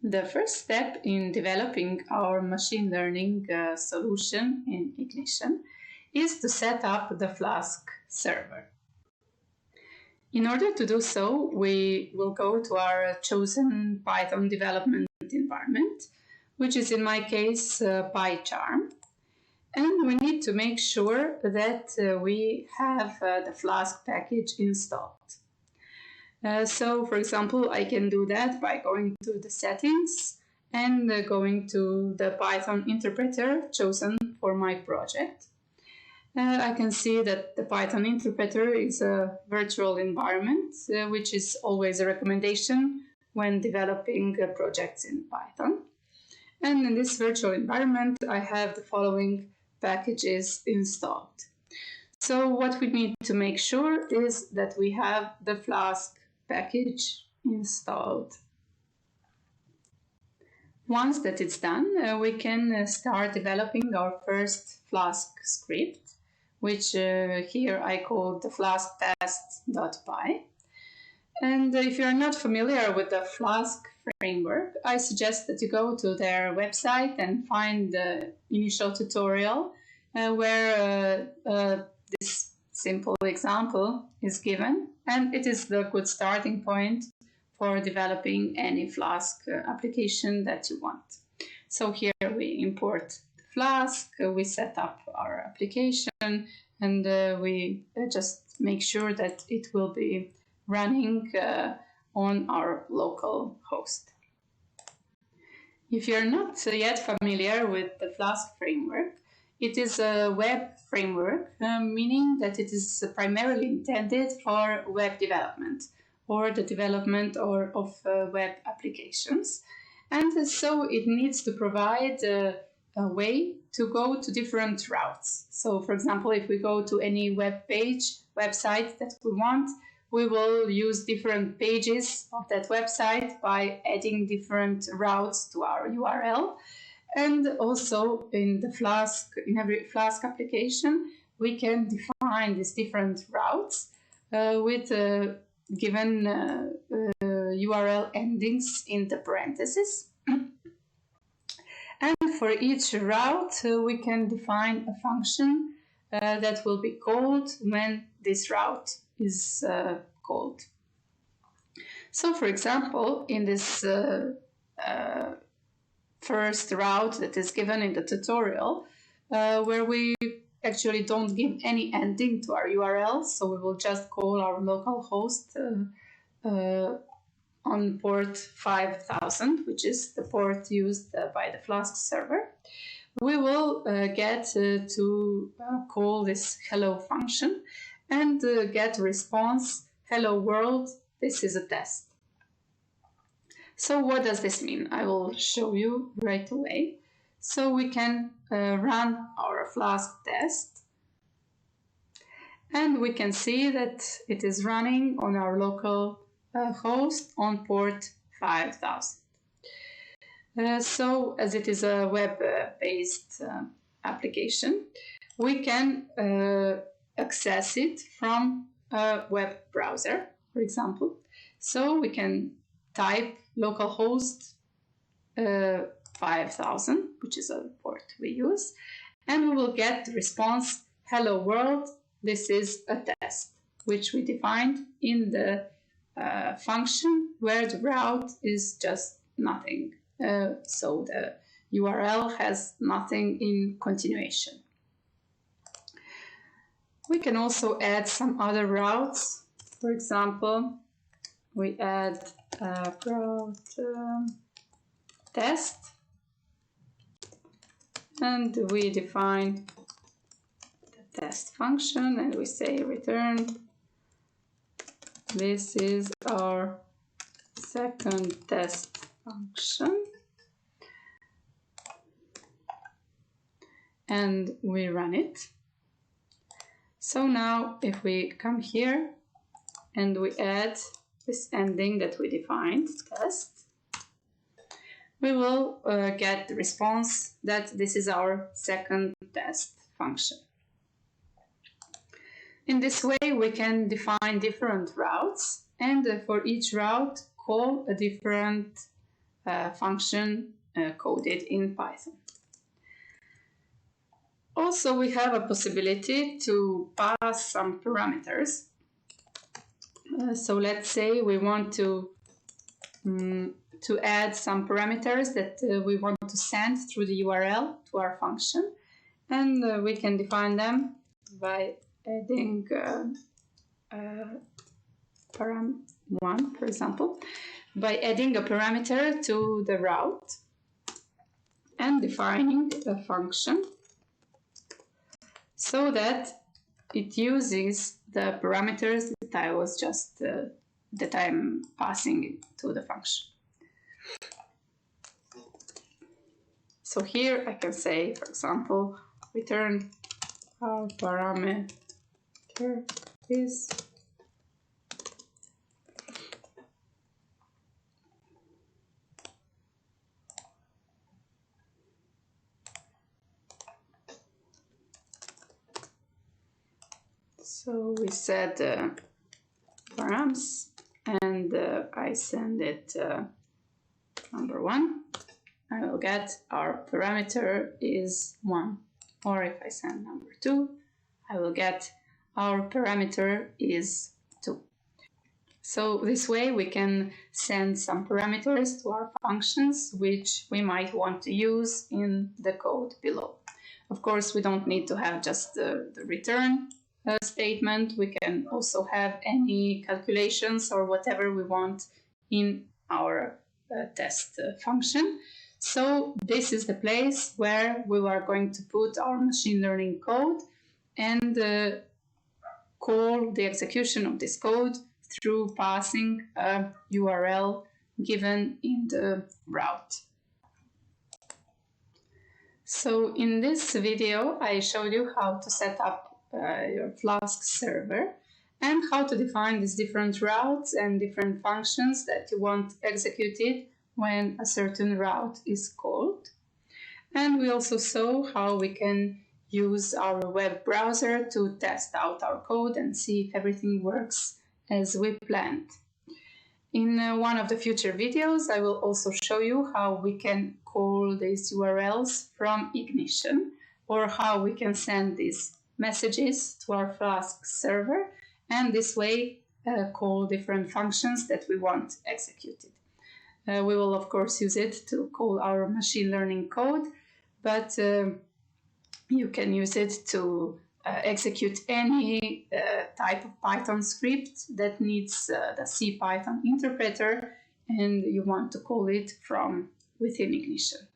The first step in developing our machine learning solution in Ignition is to set up the Flask server. In order to do so, we will go to our chosen Python development environment, which is in my case PyCharm. And we need to make sure that we have the Flask package installed. So, for example, I can do that by going to the settings and going to the Python interpreter chosen for my project. I can see that the Python interpreter is a virtual environment, which is always a recommendation when developing projects in Python. And in this virtual environment, I have the following packages installed. So what we need to make sure is that we have the Flask package installed. Once that it's done, we can start developing our first Flask script, which here I call the Flask test.py. And if you're not familiar with the Flask Framework, I suggest that you go to their website and find the initial tutorial where this simple example is given, and it is the good starting point for developing any Flask application that you want. So here we import the Flask, we set up our application, and we just make sure that it will be running on our local host. If you're not yet familiar with the Flask framework, it is a web framework, meaning that it is primarily intended for web development or the development of web applications. And so it needs to provide a way to go to different routes. So, for example, if we go to any website that we want, we will use different pages of that website by adding different routes to our URL. And also in every Flask application, we can define these different routes with given URL endings in the parentheses. And for each route, we can define a function that will be called when this route is called. So, for example, in this first route that is given in the tutorial, where we actually don't give any ending to our URL, so we will just call our local host on port 5000, which is the port used by the Flask server. We will get to call this hello function and get a response, hello world, this is a test. So what does this mean? I will show you right away. So we can run our Flask test, and we can see that it is running on our local host on port 5000. So as it is a web-based application, we can access it from a web browser, for example. So we can type localhost 5000, which is a port we use, and we will get the response, hello world, this is a test, which we defined in the function where the route is just nothing. So the URL has nothing in continuation. We can also add some other routes. For example, we add route test, and we define the test function, and we say return, this is our second test function, and we run it. So now if we come here and we add this ending that we defined, test, we will get the response that this is our second test function. In this way, we can define different routes, and for each route, call a different function coded in Python. Also, we have a possibility to pass some parameters. So let's say we want to add some parameters that we want to send through the URL to our function, and we can define them by adding param1, for example, by adding a parameter to the route and defining a function so that it uses the parameters that I was just that I'm passing to the function. So here I can say, for example, return our parameter is so we set params and I send it number 1. I will get our parameter is 1. Or if I send number 2, I will get our parameter is 2. So this way we can send some parameters to our functions which we might want to use in the code below. Of course, we don't need to have just the return statement. We can also have any calculations or whatever we want in our test function. So this is the place where we are going to put our machine learning code and call the execution of this code through passing a URL given in the route. So in this video, I showed you how to set up your Flask server and how to define these different routes and different functions that you want executed when a certain route is called. And we also saw how we can use our web browser to test out our code and see if everything works as we planned. In one of the future videos, I will also show you how we can call these URLs from Ignition, or how we can send these messages to our Flask server and this way call different functions that we want executed. We will of course use it to call our machine learning code, but you can use it to execute any type of Python script that needs the CPython interpreter and you want to call it from within Ignition.